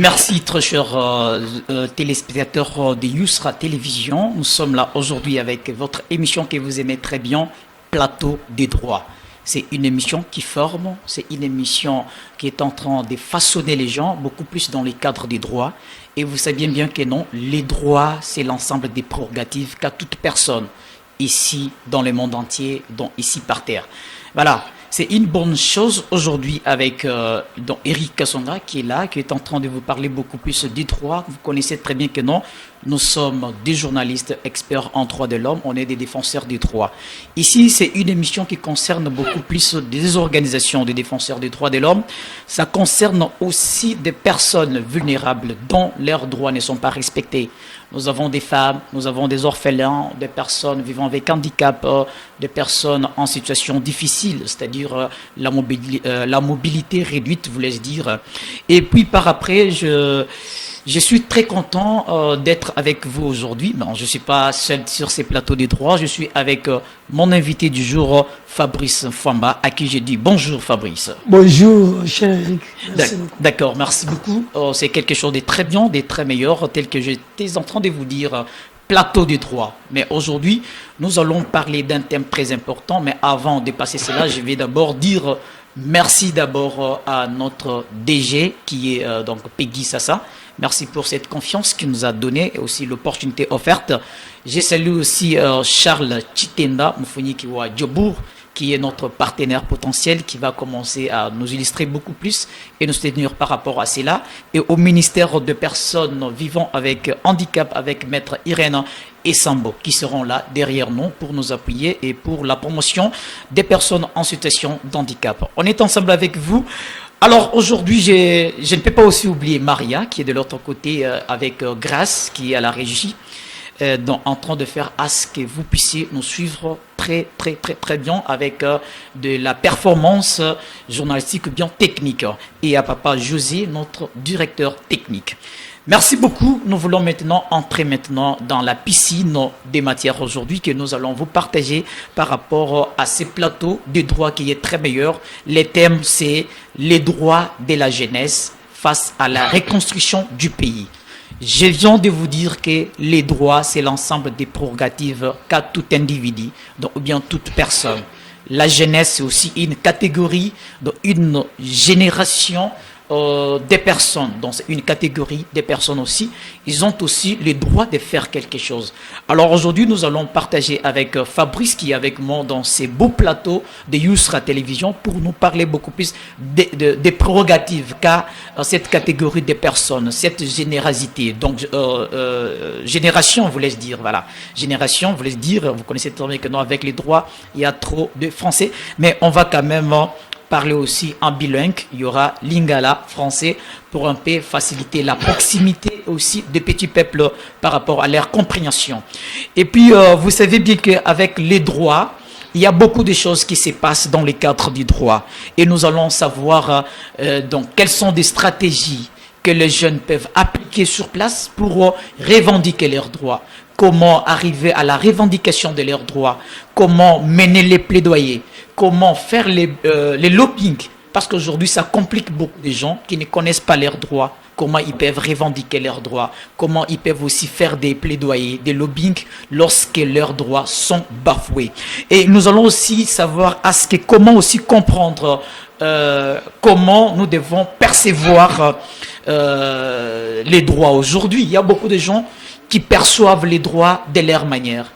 Merci très chers téléspectateurs de Yousra Télévision. Nous sommes là aujourd'hui avec votre émission que vous aimez très bien, Plateau des droits. C'est une émission qui forme, c'est une émission qui est en train de façonner les gens, beaucoup plus dans les cadres des droits. Et vous savez bien que non, les droits, c'est l'ensemble des prérogatives qu'a toute personne ici dans le monde entier, dont ici par terre. Voilà. C'est une bonne chose aujourd'hui avec Eric Kassonga qui est là, qui est en train de vous parler beaucoup plus des droits. Vous connaissez très bien que non, nous sommes des journalistes experts en droits de l'homme, on est des défenseurs des droits. Ici, c'est une émission qui concerne beaucoup plus des organisations des défenseurs des droits de l'homme. Ça concerne aussi des personnes vulnérables dont leurs droits ne sont pas respectés. Nous avons des femmes, nous avons des orphelins, des personnes vivant avec handicap, des personnes en situation difficile, c'est-à-dire la mobilité réduite, voulais-je dire. Et puis par après, je suis très content d'être avec vous aujourd'hui. Bon, je ne suis pas seul sur ces plateaux des droits, je suis avec mon invité du jour, Fabrice Famba, à qui j'ai dit bonjour Fabrice. Bonjour, cher Eric. D'accord, merci beaucoup. C'est quelque chose de très bien, de très meilleur, tel que j'étais en train de vous dire, plateau des droits. Mais aujourd'hui, nous allons parler d'un thème très important, mais avant de passer cela, je vais d'abord dire merci d'abord à notre DG, qui est donc Peggy Sassa. Merci pour cette confiance qu'il nous a donnée et aussi l'opportunité offerte. Je salue aussi Charles Chitenda Mufunikiwa Djobour, qui est notre partenaire potentiel, qui va commencer à nous illustrer beaucoup plus et nous soutenir par rapport à cela. Et au ministère de personnes vivant avec handicap, avec Maître Irène et Sambo, qui seront là derrière nous pour nous appuyer et pour la promotion des personnes en situation d'handicap. On est ensemble avec vous. Alors aujourd'hui, je ne peux pas aussi oublier Maria, qui est de l'autre côté avec Grace, qui est à la régie, en train de faire à ce que vous puissiez nous suivre très bien avec de la performance journalistique bien technique. Et à papa José, notre directeur technique. Merci beaucoup. Nous voulons maintenant entrer dans la piscine des matières aujourd'hui que nous allons vous partager par rapport à ces plateaux de droits qui est très meilleur. Les thèmes, c'est les droits de la jeunesse face à la reconstruction du pays. Je viens de vous dire que les droits, c'est l'ensemble des prérogatives qu'a tout individu, donc, ou bien toute personne. La jeunesse, c'est aussi une catégorie, donc une génération des personnes, donc c'est une catégorie des personnes aussi, ils ont aussi le droit de faire quelque chose. Alors aujourd'hui, nous allons partager avec Fabrice qui est avec moi dans ces beaux plateaux de Yousra Télévision pour nous parler beaucoup plus des prérogatives qu'a cette catégorie des personnes, cette générosité. Donc, génération, voulais-je dire, voilà. Génération, voulais-je dire, vous connaissez très bien que non, avec les droits, il y a trop de français, mais on va quand même parler aussi en bilingue, il y aura lingala français pour un peu faciliter la proximité aussi des petits peuples par rapport à leur compréhension. Et puis vous savez bien qu'avec les droits, il y a beaucoup de choses qui se passent dans les cadres du droit et nous allons savoir donc quelles sont des stratégies que les jeunes peuvent appliquer sur place pour revendiquer leurs droits. Comment arriver à la revendication de leurs droits, comment mener les plaidoyers, comment faire les lobbying, parce qu'aujourd'hui ça complique beaucoup de gens qui ne connaissent pas leurs droits, comment ils peuvent revendiquer leurs droits, comment ils peuvent aussi faire des plaidoyers, des lobbying lorsque leurs droits sont bafoués. Et nous allons aussi savoir comment aussi comprendre comment nous devons percevoir les droits aujourd'hui. Il y a beaucoup de gens qui perçoivent les droits de leur manière.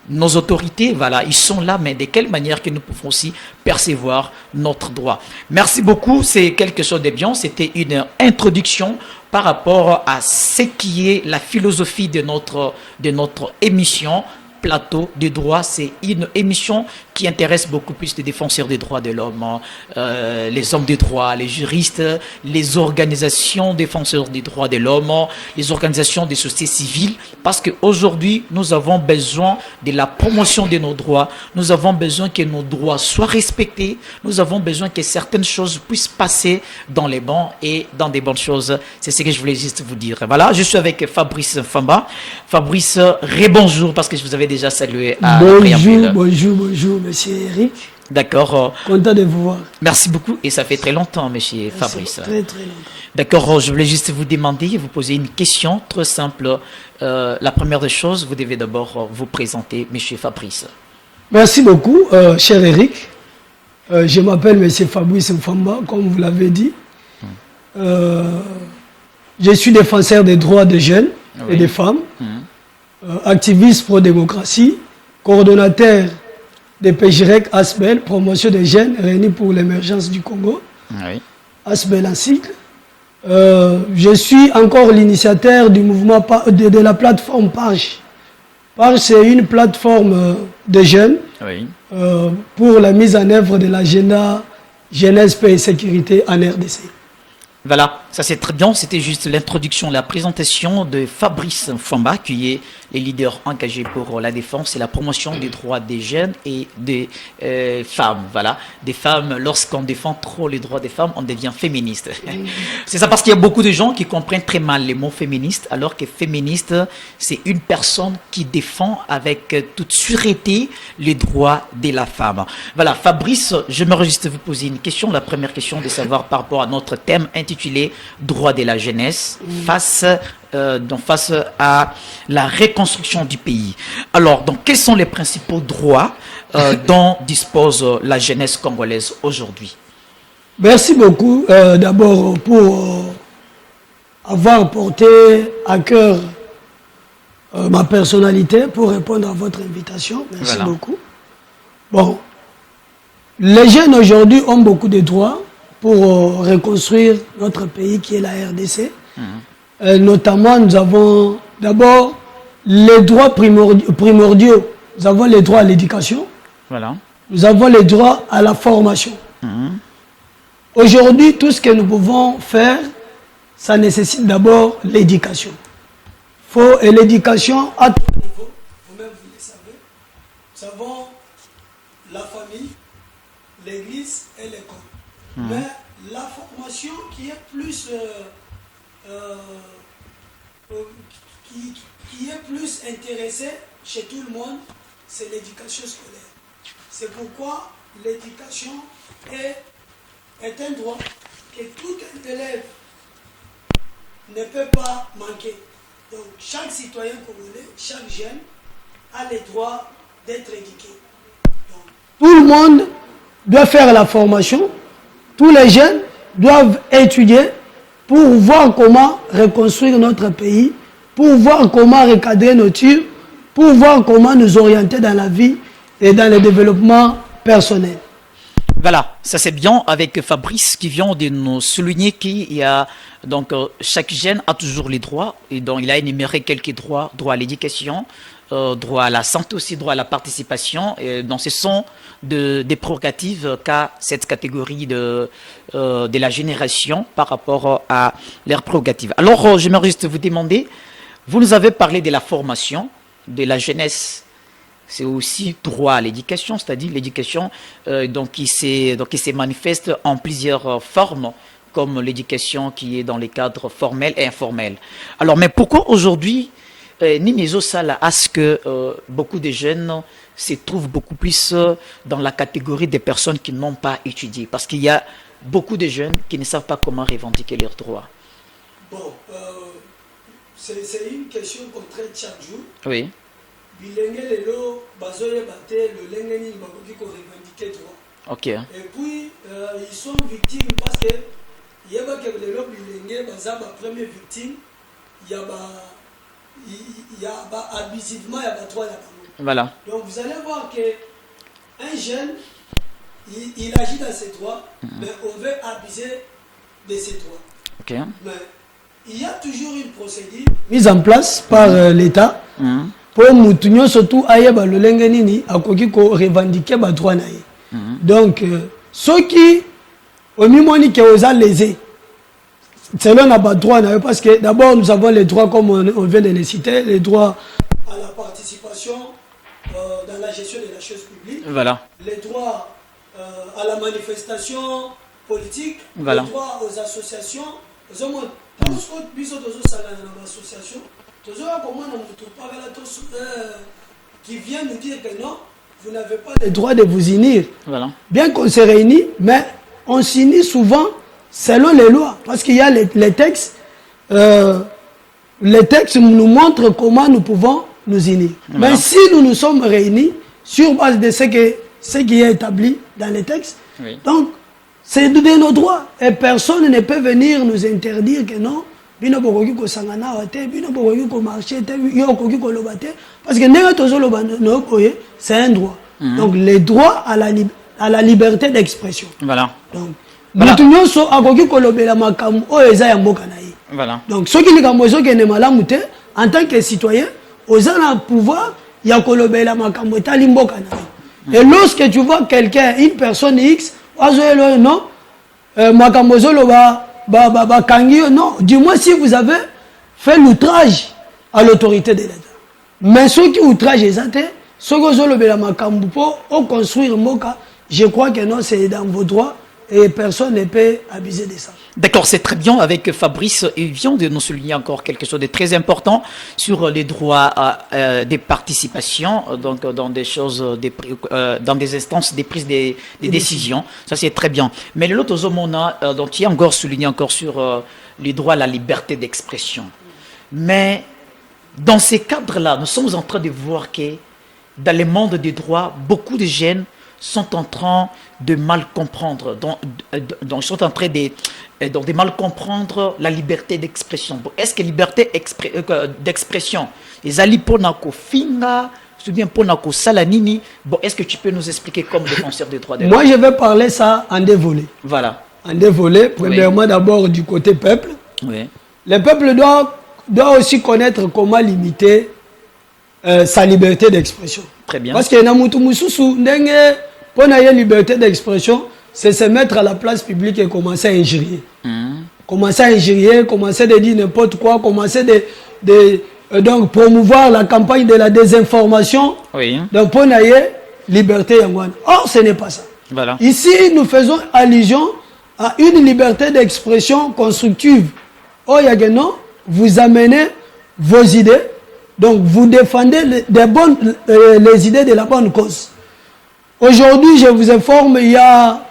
Nos autorités, voilà, ils sont là, mais de quelle manière que nous pouvons aussi percevoir notre droit. Merci beaucoup, c'est quelque chose de bien. C'était une introduction par rapport à ce qui est la philosophie de notre émission. Plateau des droits, c'est une émission qui intéresse beaucoup plus les défenseurs des droits de l'homme, les hommes des droits, les juristes, les organisations défenseurs des droits de l'homme, les organisations des sociétés civiles, parce qu'aujourd'hui, nous avons besoin de la promotion de nos droits, nous avons besoin que nos droits soient respectés, nous avons besoin que certaines choses puissent passer dans les bons et dans des bonnes choses. C'est ce que je voulais juste vous dire. Voilà, je suis avec Fabrice Famba. Fabrice, rebonjour, parce que je vous avais déjà salué à Bonjour, monsieur Eric. D'accord. Content de vous voir. Merci beaucoup. Et ça fait très longtemps, monsieur Fabrice. Très, très longtemps. D'accord. Je voulais juste vous demander, vous poser une question très simple. La première des choses, vous devez d'abord vous présenter, monsieur Fabrice. Merci beaucoup, cher Eric. Je m'appelle monsieur Fabrice Mfamba, comme vous l'avez dit. Je suis défenseur des droits des jeunes et des femmes, activiste pro-démocratie, coordonnateur des PJREC ASBEL, promotion des jeunes réunis pour l'émergence du Congo, ASBEL en cycle. Je suis encore l'initiateur du mouvement de la plateforme PAGE. PAGE, c'est une plateforme de jeunes pour la mise en œuvre de l'agenda jeunesse, paix et sécurité en RDC. Voilà, ça c'est très bien. C'était juste l'introduction, la présentation de Fabrice Mfamba, qui est le leader engagé pour la défense et la promotion des droits des jeunes et des femmes. Voilà, des femmes, lorsqu'on défend trop les droits des femmes, on devient féministe. C'est ça, parce qu'il y a beaucoup de gens qui comprennent très mal les mots féministes, alors que féministe, c'est une personne qui défend avec toute sûreté les droits de la femme. Voilà, Fabrice, j'aimerais juste vous poser une question. La première question de savoir par rapport à notre thème intitulé Droits de la jeunesse face à la reconstruction du pays. Alors, donc, quels sont les principaux droits dont dispose la jeunesse congolaise aujourd'hui? Merci beaucoup d'abord pour avoir porté à cœur ma personnalité pour répondre à votre invitation. Merci beaucoup. Bon, les jeunes aujourd'hui ont beaucoup de droits pour reconstruire notre pays qui est la RDC. Notamment, nous avons d'abord les droits primordiaux. Nous avons les droits à l'éducation. Nous avons les droits à la formation. Aujourd'hui, tout ce que nous pouvons faire, ça nécessite d'abord l'éducation. Et l'éducation à tous les niveaux, vous-même vous le savez. Nous avons la famille, l'église et l'école. Mais la formation qui est plus intéressée chez tout le monde, c'est l'éducation scolaire. C'est pourquoi l'éducation est un droit que tout élève ne peut pas manquer. Donc chaque citoyen congolais, chaque jeune a le droit d'être éduqué. Donc, tout le monde doit faire la formation. Tous les jeunes doivent étudier pour voir comment reconstruire notre pays, pour voir comment recadrer nos tirs, pour voir comment nous orienter dans la vie et dans le développement personnel. Voilà, ça c'est bien avec Fabrice qui vient de nous souligner qu'il y a donc chaque jeune a toujours les droits et donc il a énuméré quelques droits, droit à l'éducation, droit à la santé aussi, droit à la participation. Et donc ce sont des prérogatives qu'a cette catégorie de la génération par rapport à leurs prérogatives. Alors j'aimerais juste vous demander, vous nous avez parlé de la formation de la jeunesse. C'est aussi droit à l'éducation, c'est-à-dire l'éducation qui se manifeste en plusieurs formes, comme l'éducation qui est dans les cadres formels et informels. Alors, mais pourquoi aujourd'hui, Nimezo Sala, à ce que beaucoup de jeunes se trouvent beaucoup plus dans la catégorie des personnes qui n'ont pas étudié? Parce qu'il y a beaucoup de jeunes qui ne savent pas comment revendiquer leurs droits. Bon, c'est une question qu'on traite chaque jour. Oui. Bilenge lelo bazoye bate le lengeni bakoki ko revendiquer droit. OK. Et puis ils sont victimes parce que yeba que lelo bilenge baza ba première victime, il y a abusivement il y a droit là. Voilà. Donc vous allez voir que un jeune il agit dans ses droits, mais on veut abuser de ses droits. OK. Mais il y a toujours une procédure mise en place par l'État. Pour mutunyo surtout ayeba le lengenini akoki ko revendiquer ba droit na ye. Donc ceux qui au mimoni que osa lésé selon na ba droit na ye, parce que d'abord nous avons les droits comme on vient de les citer, les droits à la participation dans la gestion de la chose publique. Voilà. Les droits à la manifestation politique, voilà. Les droits aux associations, aux hommes associations. Qui vient nous dire que non, vous n'avez pas le droit de vous unir. Voilà. Bien qu'on se réunit, mais on s'unit souvent selon les lois. Parce qu'il y a les textes nous montrent comment nous pouvons nous unir. Voilà. Mais si nous nous sommes réunis sur base de ce qui est établi dans les textes, Oui. donc c'est de nos droits. Et personne ne peut venir nous interdire que non, bino bokoki ko sangana wate, bino bokoki ko marcher, yo koki ko lobate, parce que nega tozo loba no koye, c'est un droit. Donc les droits à la liberté d'expression. Voilà. Donc Voilà. mutu nyonso akoki ko lobela makambo oyo eza ya mboka na ye. Voilà. Donc soki likambo ezokende malamu te, en tant que citoyen, oza na pouvoir ya kolobela makambo etali mboka na ye. Et lorsque tu vois quelqu'un, une personne X, ozoelo non, makambo ezoloba kangi, non, dis-moi si vous avez fait l'outrage à l'autorité de l'État. Mais ceux qui outragent les athées, ceux qui ont la makambu pour construire Moka, je crois que non, c'est dans vos droits et personne ne peut abuser de ça. D'accord, c'est très bien. Avec Fabrice, il vient de nous souligner encore quelque chose de très important sur les droits des participations, donc dans des choses, dans des instances des prises des décisions. Ça, c'est très bien. Mais l'autre zomona, donc il y a encore souligné encore sur les droits à la liberté d'expression. Mais dans ces cadres-là, nous sommes en train de voir que dans le monde des droits, beaucoup de jeunes sont en train de mal comprendre, donc sont en train de mal comprendre la liberté d'expression. Est-ce que liberté d'expression, les alliés pour finga, ou bien pour salanini, bon, est-ce que tu peux nous expliquer comme défenseur des droits de l'homme? Moi, je vais parler ça en deux volets. Voilà. En deux volets. Premièrement, d'abord du côté peuple. Oui. Le peuple doit aussi connaître comment limiter sa liberté d'expression. Très bien. Parce que pour la liberté d'expression, c'est se mettre à la place publique et commencer à injurier. Commencer à injurier, commencer à dire n'importe quoi, commencer donc promouvoir la campagne de la désinformation. Oui. Donc pour la liberté. Or, ce n'est pas ça. Voilà. Ici, nous faisons allusion à une liberté d'expression constructive. Oh, Yageno, vous amenez vos idées, donc vous défendez les idées de la bonne cause. Aujourd'hui, je vous informe, il y a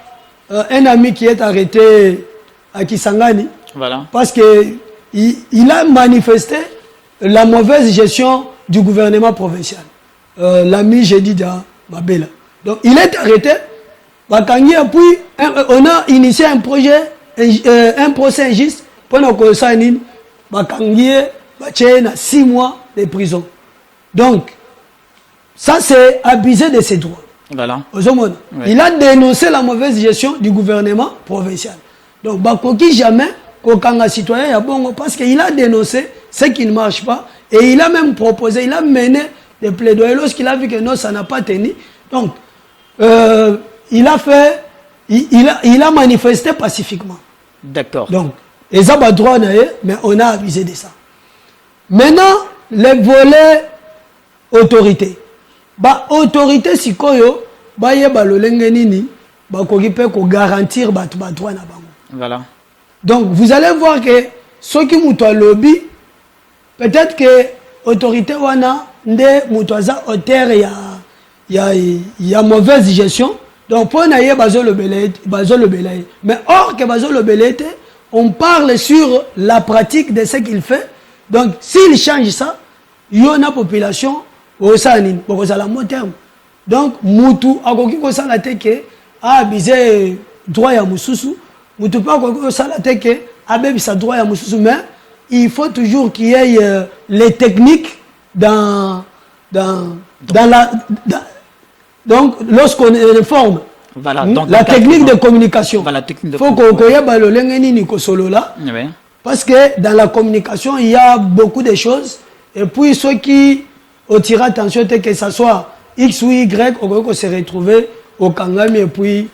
un ami qui est arrêté à Kisangani. Voilà. Parce qu'il a manifesté la mauvaise gestion du gouvernement provincial. L'ami Jedida Mabela. Donc, il est arrêté. Bakangi, puis, on a initié un projet, un procès injuste pour nos conseils. Bakangi, a 6 mois de prison. Donc, ça, c'est abuser de ses droits. Voilà. Oui. Il a dénoncé la mauvaise gestion du gouvernement provincial. Donc, Bakoki jamais, qu'aucun citoyen a bon, parce qu'il a dénoncé ce qui ne marche pas et il a même proposé, il a mené des plaidoyers lorsqu'il a vu que non, ça n'a pas tenu. Donc, il a manifesté pacifiquement. D'accord. Donc, les abats droit, mais on a abusé de ça. Maintenant, les volets autorité. Autorité si koyo ba yeba lolenge nini ba koki pe ko garantir ba droit na bango. Voilà. Donc vous allez voir que ceux qui muto lobby peut-être que autorité wana nde muto za auteur ya mauvaise gestion. Donc pour na ye bazo le belay. Mais or que bazo le belay, on parle sur la pratique de ce qu'il fait. Donc s'il change ça, il y a une population au Sanin, pour ça la mot terme. Donc, Moutou, à quoi que ça la teke, a abusé droit à Moussousou, Moutou pas quoi ça la teke, a bébi sa droit à Moussousou, mais il faut toujours qu'il y ait les techniques dans la. Donc, lorsqu'on informe, voilà, donc, la technique de communication. Voilà, technique de faut qu'on ait balolengeni ni solo là. Oui. Parce que dans la communication, il y a beaucoup de choses. Et puis, ceux qui tirent attention, que ce soit X ou Y, on va se retrouver au Kangami et puis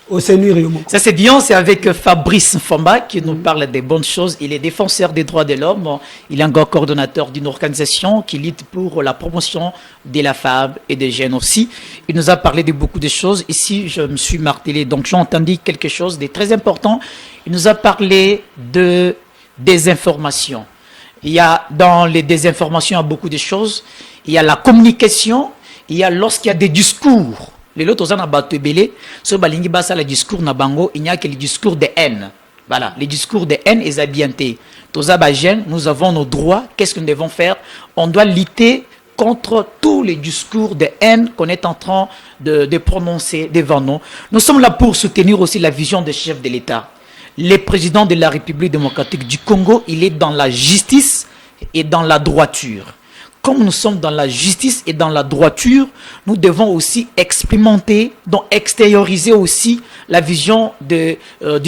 au Sénur. Ça c'est bien, c'est avec Fabrice Famba qui nous parle des bonnes choses. Il est défenseur des droits de l'homme. Il est encore coordonnateur d'une organisation qui lutte pour la promotion de la femme et des jeunes aussi. Il nous a parlé de beaucoup de choses. Ici, je me suis martelé, donc j'ai entendu quelque chose de très important. Il nous a parlé de désinformation. Il y a dans les désinformations, il y a beaucoup de choses. Il y a la communication, il y a lorsqu'il y a des discours. Les autres, on a battu belé. Ce balingi basa le discours na bango, il n'y a que le discours de haine. Voilà, les discours de haine et habienté. Nous avons nos droits. Qu'est-ce que nous devons faire? On doit lutter contre tous les discours de haine qu'on est en train de prononcer devant nous. Nous sommes là pour soutenir aussi la vision des chefs de l'État. Le président de la République démocratique du Congo, il est dans la justice et dans la droiture. Comme nous sommes dans la justice et dans la droiture, nous devons aussi expérimenter, donc extérioriser aussi la vision du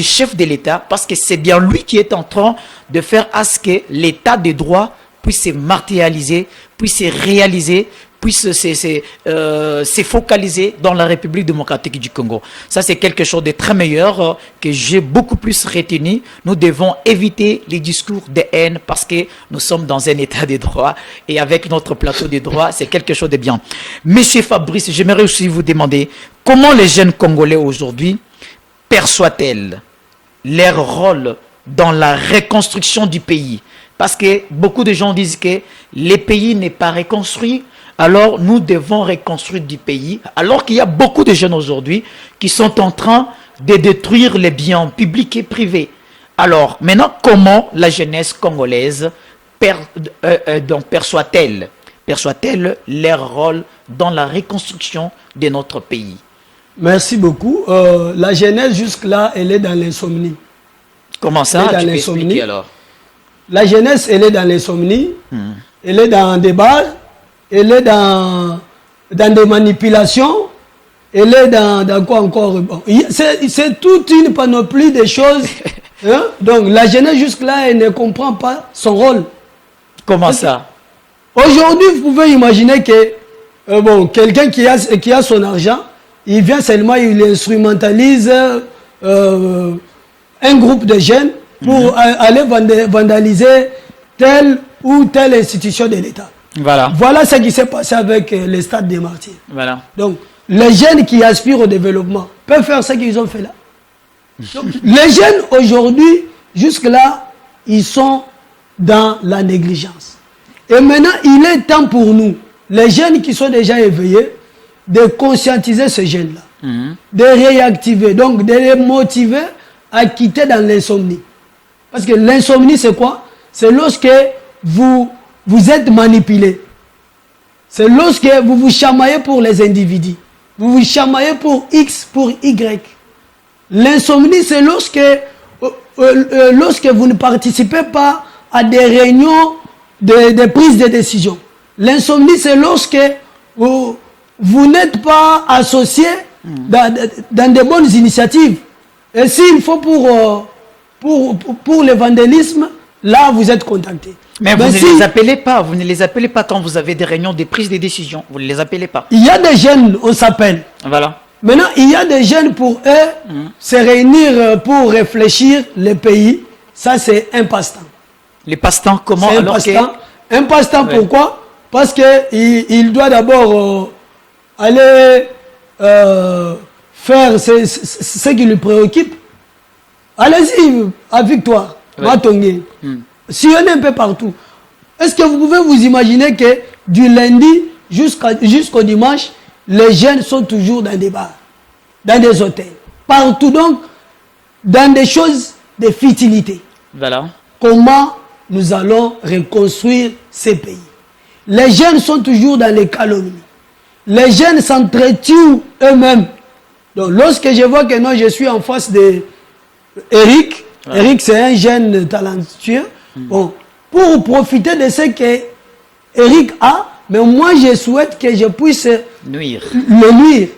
chef de l'État, parce que c'est bien lui qui est en train de faire à ce que l'État de droit puisse se matérialiser, puisse se réaliser, puisse se focaliser dans la République démocratique du Congo. Ça, c'est quelque chose de très meilleur que j'ai beaucoup plus retenu. Nous devons éviter les discours de haine parce que nous sommes dans un état de droit et avec notre plateau de droit, c'est quelque chose de bien. Monsieur Fabrice, j'aimerais aussi vous demander comment les jeunes Congolais aujourd'hui perçoivent-ils leur rôle dans la reconstruction du pays? Parce que beaucoup de gens disent que le pays n'est pas reconstruit. Alors, nous devons reconstruire du pays, alors qu'il y a beaucoup de jeunes aujourd'hui qui sont en train de détruire les biens publics et privés. Alors, maintenant, comment la jeunesse congolaise perçoit-elle leur rôle dans la reconstruction de notre pays? Merci beaucoup. La jeunesse, jusque-là, elle est dans l'insomnie. Comment ça? Tu peux expliquer alors? La jeunesse, elle est dans l'insomnie, elle est dans des bars, elle est dans des manipulations, elle est dans quoi encore? Bon, c'est toute une panoplie de choses. Hein? Donc la jeunesse jusque-là, elle ne comprend pas son rôle. Comment ça? Aujourd'hui, vous pouvez imaginer que quelqu'un qui a son argent, il vient seulement, il instrumentalise un groupe de jeunes pour aller vandaliser telle ou telle institution de l'État. Voilà ce qui s'est passé avec les stades des martyrs. Voilà. Donc, les jeunes qui aspirent au développement peuvent faire ce qu'ils ont fait là. Donc, les jeunes aujourd'hui, jusque-là, ils sont dans la négligence. Et maintenant, il est temps pour nous, les jeunes qui sont déjà éveillés, de conscientiser ces jeunes-là, de réactiver, donc de les motiver à quitter dans l'insomnie. Parce que l'insomnie, c'est quoi? C'est lorsque vous êtes manipulé. C'est lorsque vous vous chamaillez pour les individus. Vous vous chamaillez pour X, pour Y. L'insomnie, c'est lorsque vous ne participez pas à des réunions de prise de décision. L'insomnie, c'est lorsque vous n'êtes pas associé dans de bonnes initiatives. Et s'il faut pour le vandalisme, là, vous êtes contacté. Mais vous ne les appelez pas quand vous avez des réunions de prise de décision. Vous ne les appelez pas. Il y a des jeunes, on s'appelle. Voilà. Maintenant, il y a des jeunes pour eux, se réunir pour réfléchir le pays. Ça, c'est un passe-temps. Les passe-temps, comment? C'est un passe-temps. Un passe-temps, pourquoi? Parce qu'il doit d'abord aller faire ce qui lui préoccupe. Allez-y, à Victoire, Matongé. Sillonnez un peu partout. Est-ce que vous pouvez vous imaginer que du lundi jusqu'au dimanche, les jeunes sont toujours dans des bars, dans des hôtels, partout, donc dans des choses de futilité. Voilà. Comment nous allons reconstruire ces pays? Les jeunes sont toujours dans les calomnies. Les jeunes s'entretuent eux-mêmes. Donc lorsque je vois que non, je suis en face de Eric, Eric c'est un jeune talentueux. Bon, pour profiter de ce que Eric a, mais moi je souhaite que je puisse le nuire,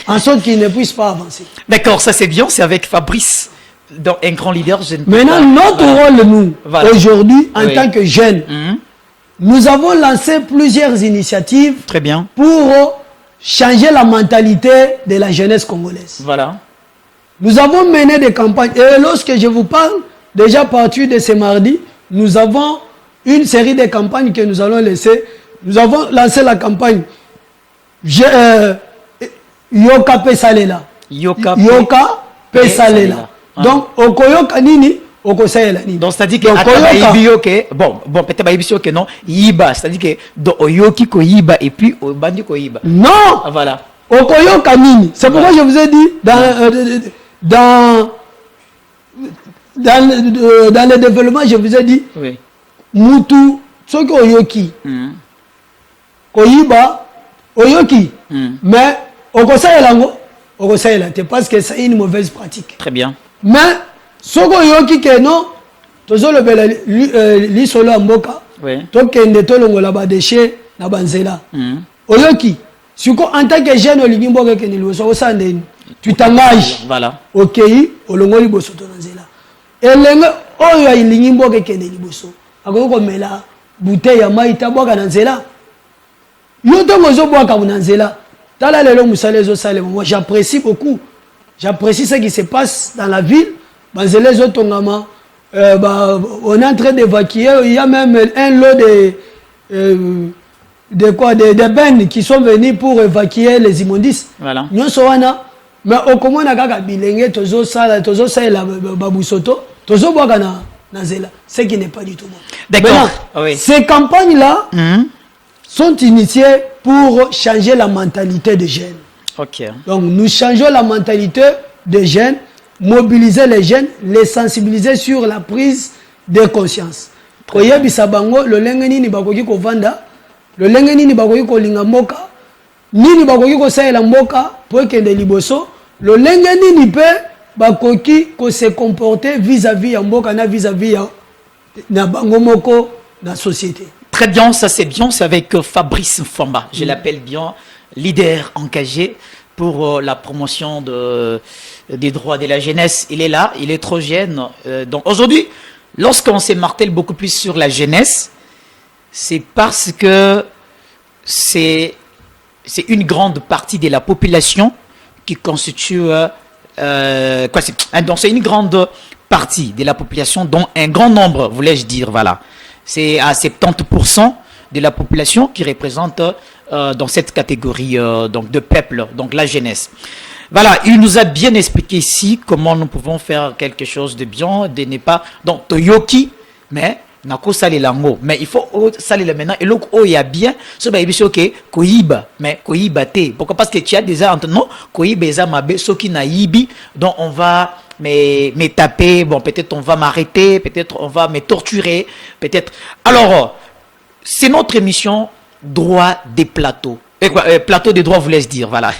en sorte qu'il ne puisse pas avancer. D'accord, ça c'est bien, c'est avec Fabrice, donc un grand leader. Maintenant, notre rôle, nous, aujourd'hui, en tant que jeunes, nous avons lancé plusieurs initiatives pour changer la mentalité de la jeunesse congolaise. Voilà. Nous avons mené des campagnes, et lorsque je vous parle, déjà à partir de ce mardi, nous avons une série de campagnes que nous allons laisser. Nous avons lancé la campagne Yoka Pesalela. Yoka Pesalela. Donc, Okoyoka Nini, okosayela nini. Donc c'est-à-dire que Donc, bon peut-être bayibi que non yiba, c'est-à-dire que do oyoki ko yiba et puis obandi ko yiba. Non. Ah, voilà. Okoyoka nini. C'est pourquoi je vous ai dit dans le développement, je vous ai dit Oui. mutu soki oyoki koyiba oyoki mais okosayela ngo okosayela te parce que c'est une mauvaise pratique. Très bien. Mais soki oyoki ke non tozolobela lisolo ya mboka Oui. tokende tolongola badeshe na banzela oyoki siko en tant que jeune olingi mboka ekende liboso okosala ndeni tu t'engages Voilà. okei olongoli liboso to na nzela elenge oyo ayilingi mboka ekende liboso akoki komela bouteille ya mai tabwaka na nzela yo ntongo ozobwaka na nzela tala lelo mosala ezosalema. Moi j'apprécie beaucoup, j'apprécie ce qui se passe dans la ville. Banzela ezotongama, on est en train d'évacuer, il y a même un lot de bennes qui sont venus pour évacuer les immondices. Voilà. Nyonso wana mais okomona kaka bilenge tozosala babusoto tozobwaka na nzela, ce qui n'est pas du tout bon. D'accord. Oui. Ces campagnes là sont initiées pour changer la mentalité des jeunes. Ok. Donc nous changeons la mentalité des jeunes, mobiliser les jeunes, les sensibiliser sur la prise de conscience. Koyebisa bango lolenge nini bakoki kovanda, lolenge nini bakoki kolinga mboka, nini bakoki kosalela mboka po ekende liboso, lolenge nini pe bakoki ko se comporter vis-à-vis ya mboka na vis-à-vis ya na bango moko na société. Très bien, ça c'est bien, c'est avec Fabrice Mfamba, je l'appelle bien, leader engagé pour la promotion des droits de la jeunesse. Il est là, il est trop jeune. Donc aujourd'hui, lorsqu'on se martèle beaucoup plus sur la jeunesse, c'est parce que c'est une grande partie de la population qui constitue... donc c'est une grande partie de la population, dont un grand nombre, voulais-je dire, voilà. C'est à 70% de la population qui représente dans cette catégorie donc de peuple, donc la jeunesse. Voilà, il nous a bien expliqué ici comment nous pouvons faire quelque chose de bien, de ne pas... Donc, Toyoki, mais... Nako sali lango, mais il faut sali la maintenant et l'autre oh il y a bien ce bah il dit ok koiba mais koiba te pourquoi parce que tu as déjà entre non koiba eza mabe soki na yibi donc on va me taper bon peut-être on va m'arrêter peut-être on va me torturer peut-être alors c'est notre émission droit des plateaux. Plateau des droits, voulais-je dire, voilà.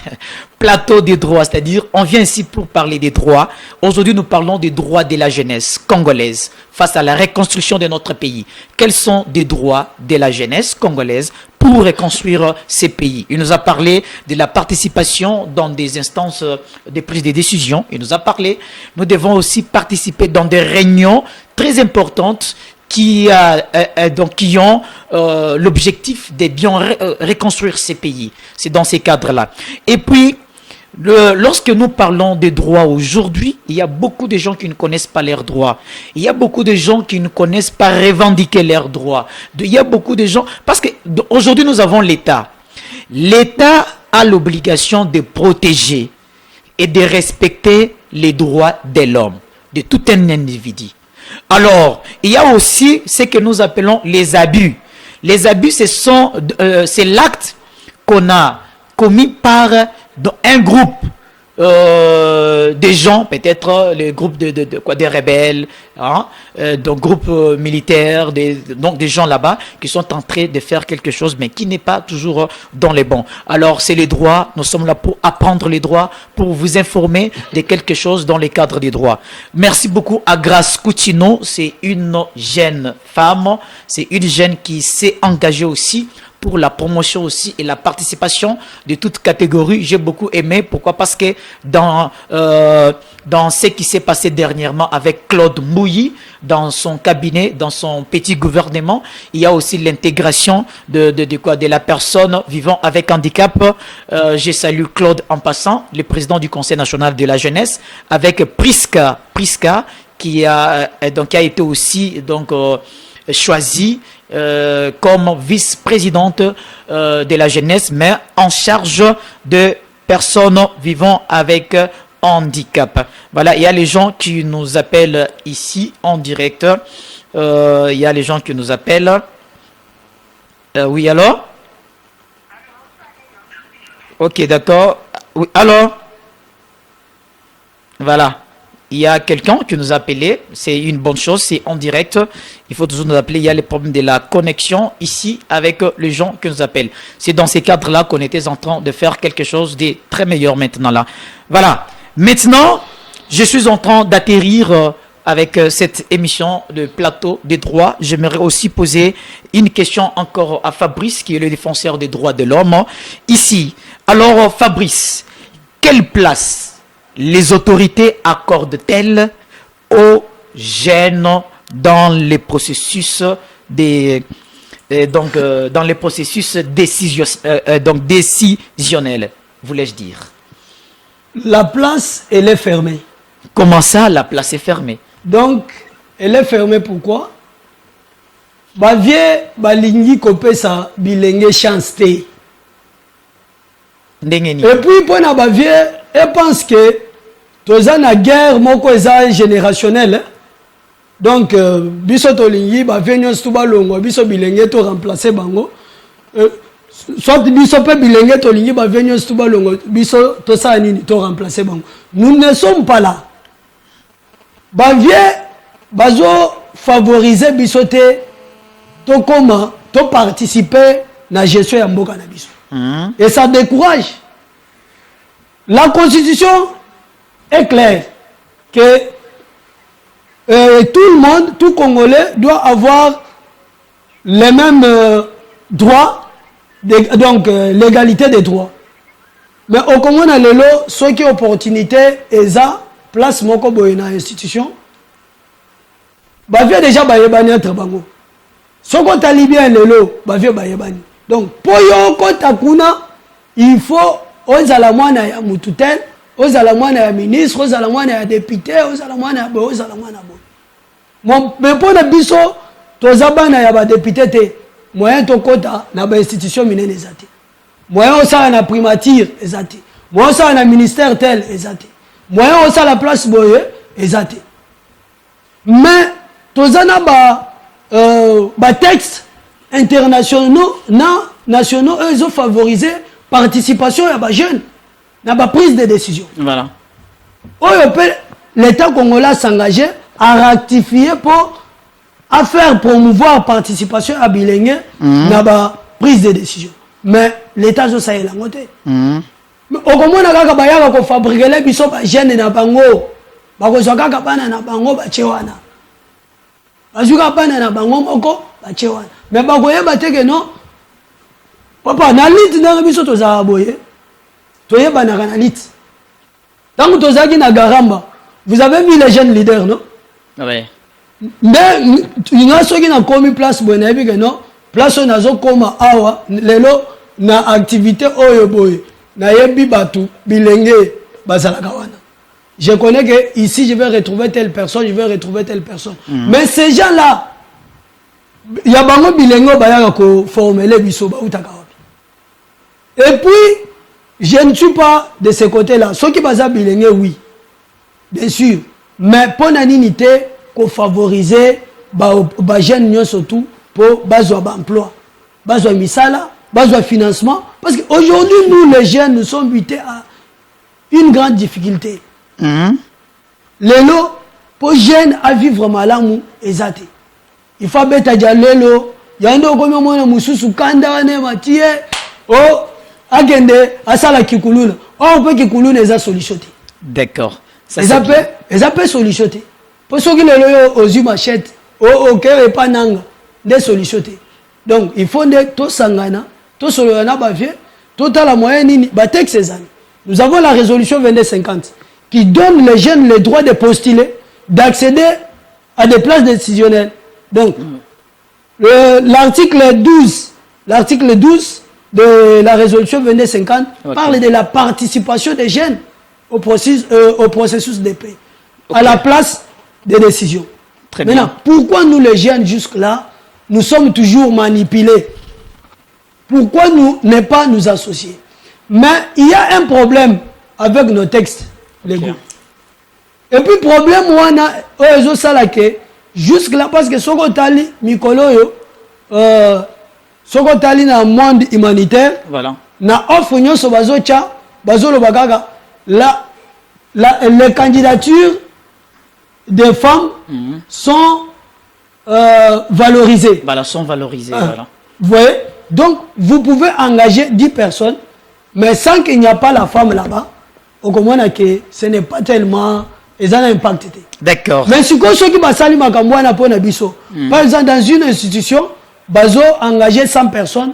Plateau des droits, c'est-à-dire, on vient ici pour parler des droits. Aujourd'hui, nous parlons des droits de la jeunesse congolaise face à la reconstruction de notre pays. Quels sont des droits de la jeunesse congolaise pour reconstruire ces pays? Il nous a parlé de la participation dans des instances de prise de décision. Il nous a parlé, nous devons aussi participer dans des réunions très importantes qui ont l'objectif de bien reconstruire ces pays. C'est dans ces cadres-là. Et puis, lorsque nous parlons des droits aujourd'hui, il y a beaucoup de gens qui ne connaissent pas leurs droits. Il y a beaucoup de gens qui ne connaissent pas revendiquer leurs droits. Il y a beaucoup de gens... Parce qu'aujourd'hui, nous avons l'État. L'État a l'obligation de protéger et de respecter les droits de l'homme, de tout un individu. Alors, il y a aussi ce que nous appelons les abus. Les abus, c'est l'acte qu'on a commis par un groupe des gens, peut-être les groupes des rebelles, hein, donc groupes militaires, donc des gens là-bas qui sont en train de faire quelque chose, mais qui n'est pas toujours dans les bons. Alors, c'est les droits. Nous sommes là pour apprendre les droits, pour vous informer de quelque chose dans les cadres des droits. Merci beaucoup à Grace Coutinho. C'est une jeune femme, c'est une jeune qui s'est engagée aussi pour la promotion aussi et la participation de toute catégorie. J'ai beaucoup aimé. Pourquoi? Parce que dans ce qui s'est passé dernièrement avec Claude Mbouyi, dans son cabinet, dans son petit gouvernement, il y a aussi l'intégration de la personne vivant avec handicap. Je salue Claude en passant, le président du Conseil national de la jeunesse, avec Priska qui a été aussi choisie comme vice-présidente de la jeunesse, mais en charge de personnes vivant avec handicap. Voilà, il y a les gens qui nous appellent ici en direct. Il y a les gens qui nous appellent. Oui, alors? Ok, d'accord. Oui, alors? Voilà. Il y a quelqu'un qui nous a appelé. C'est une bonne chose, c'est en direct. Il faut toujours nous appeler. Il y a les problèmes de la connexion ici avec les gens qui nous appellent. C'est dans ces cadres-là qu'on était en train de faire quelque chose de très meilleur maintenant là. Voilà. Maintenant, je suis en train d'atterrir avec cette émission de plateau des droits. J'aimerais aussi poser une question encore à Fabrice, qui est le défenseur des droits de l'homme ici. Alors, Fabrice, quelle place les autorités accordent-elles aux jeunes dans les processus dans les processus décisionnels, voulais-je dire? La place, elle est fermée. Comment ça, la place est fermée? Donc, elle est fermée pourquoi? Bavie balingi kopesa bilenge chance te. Et puis, pour na bavie, elle pense que toza na guerre moko eza générationnelle. Donc, biso tolingi bavie nyonso to balongwa biso bilenge to remplacer bango. Soit biso pe bilenge tolingi bavie nyonso to balongwa biso to sa nini to remplacer bango. Nous ne sommes pas là. Bavie bazo favoriser biso te to comment to participer na gestion ya mboka na biso. Et ça décourage. La constitution est claire que tout le monde, tout Congolais doit avoir les mêmes droits, donc l'égalité des droits. Mais au Congo, on a lelo, ceux qui ont opportunité, ESA, place moko boye na institution, bah vient déjà bayebani entre bango. Ce qu'on t'a libéré lelo, bah vient bayebani. Donc, pour yon kota kuna, il faut ozala mwana ya mututel, ozala mwana ya ministre, ozala mwana ya député, ozala mwana ya bo, ozala mwana bo. Mais pour na biso, toza bana ya ba député te, moyen to kota na ba institution minene ezate. Moyen osala na primature ezate. Moyen osala na ministère tel ezate. Moyen osala place boye ezate. Mais toza na ba texte internationaux, nationaux, eux, ils ont favorisé participation à les jeunes dans la prise de décision. Voilà. L'État congolais s'engager à rectifier pour à faire promouvoir participation à Bilingue dans la prise de décision. Mais l'État, ça y est la montée. Au Congo, on a fabriqué les jeunes dans Bango. Bakozaka kapana na bango bachewana. Azuka pana na bango moko bachewana. Mais bakoye bateke non. Papa na lit na biso toza boye. Toye bana na lit. Tant tozaki na Garamba, vous avez vu les jeunes leaders non? Oui. Mais il y a ceux qui n'ont commis place boye na que non. Place on azo koma awa lelo na activité oyo boye. Na yebi batu bilenge bazala kawana. Je connais que ici je vais retrouver telle personne, je vais retrouver telle personne. Mais ces gens-là, il y a bango bilengo bayaka ko former les biso ba utaka wapi. Et puis je ne suis pas de ce côté-là. Ceux qui baza bilengo oui. Bien sûr, mais pour naninité ko favoriser ba jeunes nyo surtout pour bazwa ba emploi, bazwa misala, bazwa financement parce qu'aujourd'hui nous les jeunes nous sommes butés à une grande difficulté. Lelo pour jeunes à vivre malamu ezate. Il faut beta lelo yando komi mona mususu kanda ne matie o agende asala kikuluna. On peut kikuluna eza solution. D'accord. Ça peut solution. Pour ceux qui lelo aux machette au cœur pas nanga des solutions. Donc il faut de to sangana, to solana ba vie, total la moyenne ni ba texte ces années. Nous avons la résolution 2250 qui donne les jeunes le droit de postuler, d'accéder à des places décisionnelles. Donc, l'article 12 de la résolution 2250 parle de la participation des jeunes au processus de paix, à la place des décisions. Très Maintenant, bien. pourquoi nous les jeunes jusque-là, nous sommes toujours manipulés? Pourquoi nous ne pas nous associer? Mais il y a un problème avec nos textes. les goûts. Et puis, problème, on a, ça là que, jusque là, parce que ce qu'on a dit, Mikolo, ce qu'on a dit dans le monde humanitaire, Voilà. na offre nous sur bazo tcha, bazo le bagaga, les candidatures des femmes sont valorisées. Voilà, sont valorisés. Voilà. Vous voyez? Donc, vous pouvez engager 10 personnes, mais sans qu'il n'y a pas la femme là-bas, au moins que ce n'est pas tellement... Ils ont un impact. D'accord. Mais si ceux qui basali makamboana pour nabiso, par exemple dans une institution, bazo engagé 100 personnes,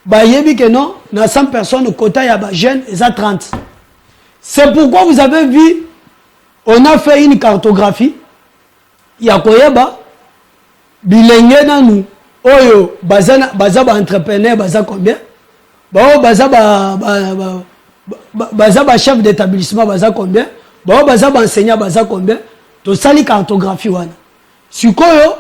bah yebi que non, na 100 personnes au quota ya ba jeunes, ils ont 30. C'est pourquoi vous avez vu, on a fait une cartographie. Ya koyeba bilenge na nous. Oyo baza ba entrepreneur baza combien? Ba baza ba chef d'établissement baza combien? Bon, baza enseignant baza combien? To sali cartographie wana. Sikoyo,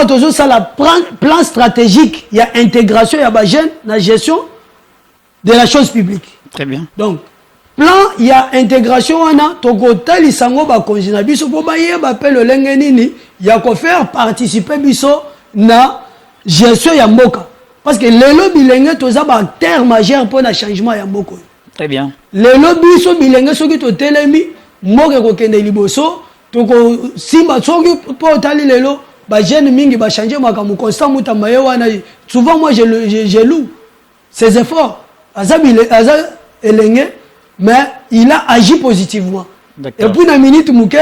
tozo sala plan stratégique, il y a intégration, il y a ba jeune la gestion de la chose publique. Très bien. Donc, plan, il y a intégration wana, to ko tali sango ba konjina biso po ba ye ba pe le lenge nini, il y a ko faire participer biso na gestion ya mboka. Parce que lelo bilenge toza ba terre majeure pour le changement ya mboko. Très bien. Lelo biso bilenge soki to telemi moke ko kende liboso to ko simba soki po tali lelo ba jeune mingi ba changer makamu constant muta maye wana souvent moi je loue ses efforts aza elenge mais il a agi positivement et puis na minute muke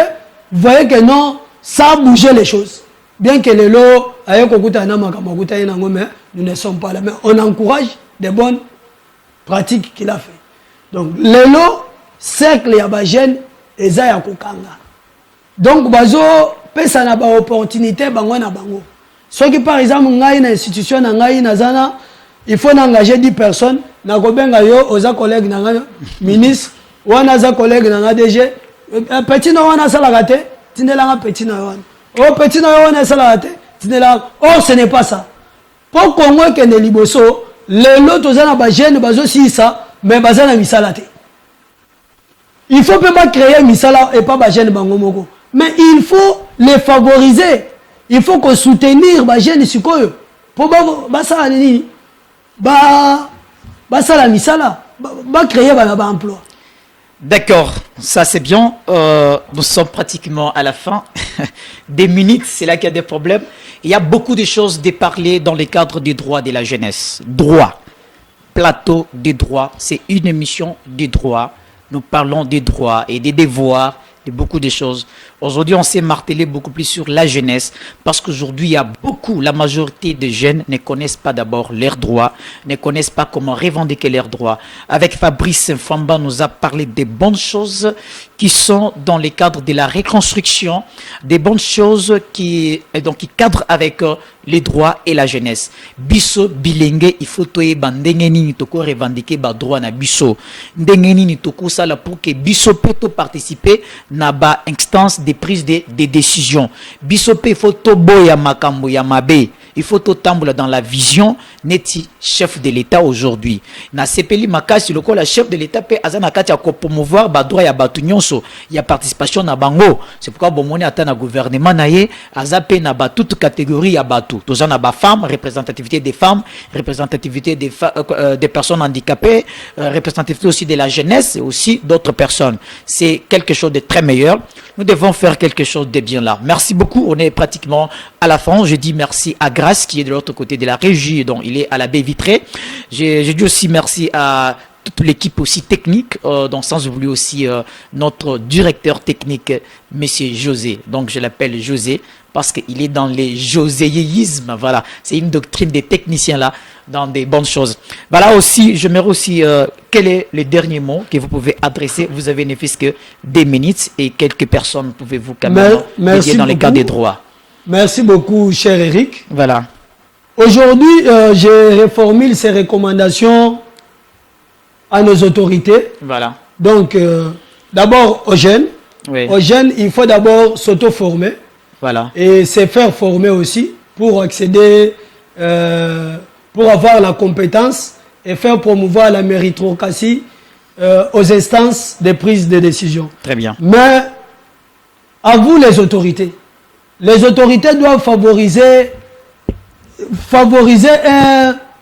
vous voyez que non ça a bougé les choses bien que lelo aye ko kuta na makamu kuta ina ngome nous ne sommes pas là mais on encourage des bonnes pratiques qu'il a fait donc lelo cercle ya ba jeune eza ya kokanga donc bazo pesa na ba opportunité bango na bango soki par exemple ngai na institution na ngai na zana il faut engager 10 personnes na kobenga yo oza collègue na ngai ministre wana za collègue na ngai DG petit na wana sala raté tindela nga petit na wana petit na wana sala raté tindela ce n'est pas ça pour Congo que ne liboso lelo toza na ba jeune bazo sisa mais bazana misala te. Il faut pas créer misala et pas jeune bangomoko. Mais il faut les favoriser. Il faut qu'on soutenir ba jeune sikoyo. Pour ba ça nini ba ça la misala ba créer ba emploi. D'accord, ça c'est bien. Nous sommes pratiquement à la fin des minutes. C'est là qu'il y a des problèmes. Il y a beaucoup de choses à parler dans le cadre des droits de la jeunesse. Droit, plateau des droits, c'est une émission des droits. Nous parlons des droits et des devoirs, de beaucoup de choses. Aujourd'hui, on s'est martelé beaucoup plus sur la jeunesse parce qu'aujourd'hui, il y a beaucoup, la majorité des jeunes ne connaissent pas d'abord leurs droits, ne connaissent pas comment revendiquer leurs droits. Avec Fabrice Famba, nous a parlé des bonnes choses qui sont dans le cadre de la reconstruction, des bonnes choses qui cadrent avec les droits et la jeunesse. Biso bilenge, il faut toye bandengeni ni toko revendiquer ba droit na biso. Ndengeni ni toko sala pour que biso peut participer na ba instance de prise de décisions. Biso pe faut tobo ya makambo ya mabe. Il faut tamboula dans la vision neti chef de l'État aujourd'hui. Na sepeli makasi loko la chef de l'État pe azana kati ya ko promouvoir ba droit ya batu nyonso ya participation na bango. C'est pourquoi bomoni ata na gouvernement na ye azape na ba toute catégorie ya batu. Tozana ba femmes, représentativité des femmes, représentativité des personnes handicapées, représentativité aussi de la jeunesse et aussi d'autres personnes. C'est quelque chose de très meilleur. Nous devons faire quelque chose de bien là. Merci beaucoup. On est pratiquement à la fin. Je dis merci à Grace qui est de l'autre côté de la régie, donc il est à la baie vitrée. Je dis aussi merci à toute l'équipe aussi technique, donc sans oublier aussi notre directeur technique, Monsieur José. Donc je l'appelle José parce qu'il est dans les joséismes. Voilà, c'est une doctrine des techniciens là, dans des bonnes choses. Voilà aussi, j'aimerais aussi, quel est le dernier mot que vous pouvez adresser? Vous avez ne fait que des minutes et quelques personnes pouvez-vous quand même aider dans les cas des droits. Merci beaucoup, cher Eric. Voilà. Aujourd'hui, je reformule ces recommandations à nos autorités. Voilà. Donc, d'abord aux jeunes. Oui. Aux jeunes, il faut d'abord s'auto-former. Voilà. Et se faire former aussi pour accéder, pour avoir la compétence et faire promouvoir la méritocratie aux instances de prise de décision. Très bien. Mais à vous les autorités. Les autorités doivent favoriser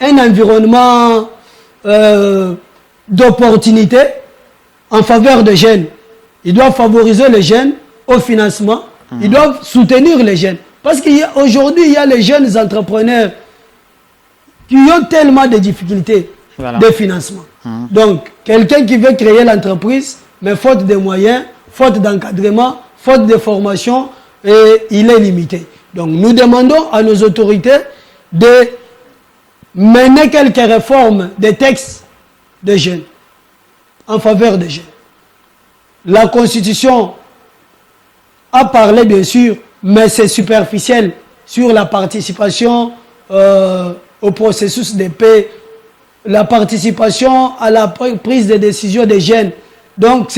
un environnement d'opportunité en faveur des jeunes. Ils doivent favoriser les jeunes au financement. Ils doivent soutenir les jeunes. Parce qu'aujourd'hui, il y a les jeunes entrepreneurs qui ont tellement de difficultés de financement. Donc, quelqu'un qui veut créer l'entreprise, mais faute de moyens, faute d'encadrement, faute de formation, il est limité. Donc, nous demandons à nos autorités de mener quelques réformes des textes des jeunes, en faveur des jeunes. La Constitution a parlé, bien sûr, mais c'est superficiel sur la participation au processus de paix, la participation à la prise de décision des jeunes. Donc,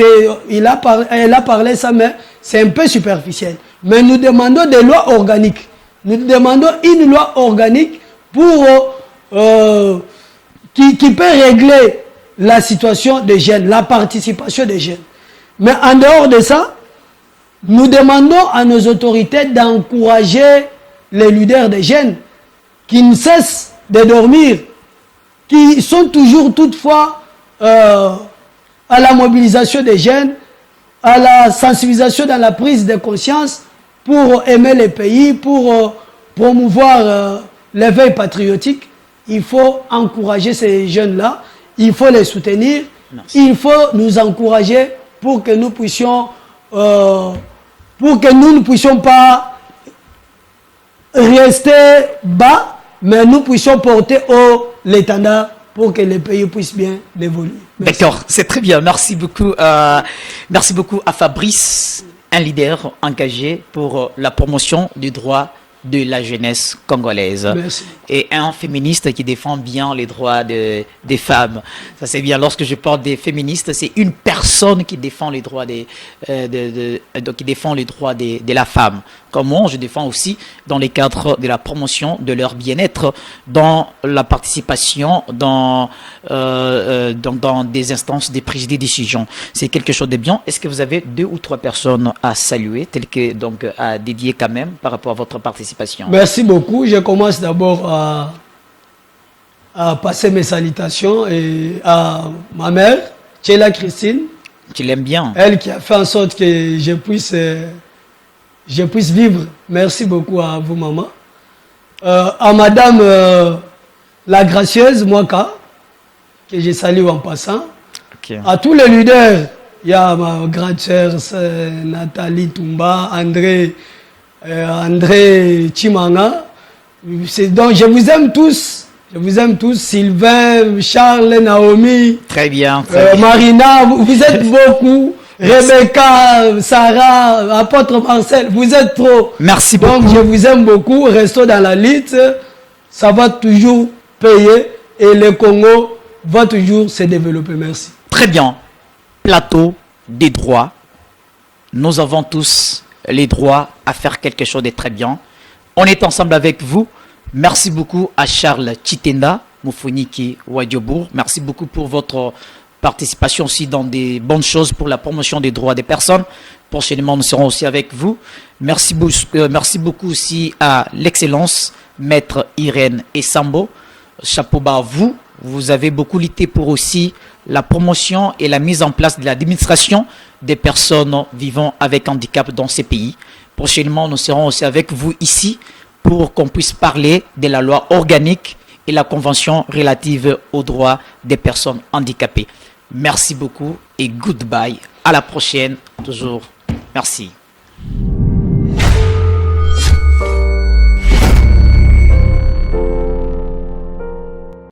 elle a parlé ça, mais c'est un peu superficiel. Mais nous demandons des lois organiques. Nous demandons une loi organique pour qui peut régler la situation des jeunes, la participation des jeunes. Mais en dehors de ça, nous demandons à nos autorités d'encourager les leaders des jeunes qui ne cessent de dormir, qui sont toujours toutefois à la mobilisation des jeunes, à la sensibilisation dans la prise de conscience pour aimer le pays, pour promouvoir l'éveil patriotique. Il faut encourager ces jeunes-là, il faut les soutenir, il faut nous encourager pour que nous puissions, ne puissions pas rester bas, mais nous puissions porter haut l'étendard pour que le pays puisse bien évoluer. D'accord, c'est très bien. Merci beaucoup à Fabrice, un leader engagé pour la promotion du droit de la jeunesse congolaise. Merci. Et un féministe qui défend bien les droits des femmes. Ça c'est bien. Lorsque je parle des féministes, c'est une personne qui défend les droits de la femme. Comme moi, je défends aussi dans les cadres de la promotion de leur bien-être, dans la participation, dans des instances de prise de décision. C'est quelque chose de bien. Est-ce que vous avez 2 ou 3 personnes à saluer, telles que donc à dédier quand même par rapport à votre participation? Merci beaucoup. Je commence d'abord à passer mes salutations et à ma mère, Tchéla Christine. Tu l'aimes bien. Elle qui a fait en sorte que je puisse vivre. Merci beaucoup à vous, maman. À madame la gracieuse, Mwaka, que je salue en passant. Okay. À tous les leaders, il y a ma grande sœur Nathalie Toumba, André Chimanga. Donc je vous aime tous. Je vous aime tous. Sylvain, Charles, Naomi. Très bien. Marina, vous êtes beaucoup. Rebecca, Sarah, apôtre Marcel, vous êtes trop. Merci beaucoup. Donc je vous aime beaucoup. Restons dans la lutte. Ça va toujours payer et le Congo va toujours se développer. Merci. Très bien. Plateau des droits. Nous avons tous les droits à faire quelque chose de très bien. On est ensemble avec vous. Merci beaucoup à Charles Chitenda, Moufouniki Wadiobour. Merci beaucoup pour votre participation aussi dans des bonnes choses pour la promotion des droits des personnes. Prochainement, nous serons aussi avec vous. Merci beaucoup aussi à l'excellence, Maître Irène Essambo. Chapeau bas à vous. Vous avez beaucoup lutté pour aussi la promotion et la mise en place de l'administration des personnes vivant avec handicap dans ces pays. Prochainement, nous serons aussi avec vous ici pour qu'on puisse parler de la loi organique et la convention relative aux droits des personnes handicapées. Merci beaucoup et goodbye. À la prochaine, toujours. Merci.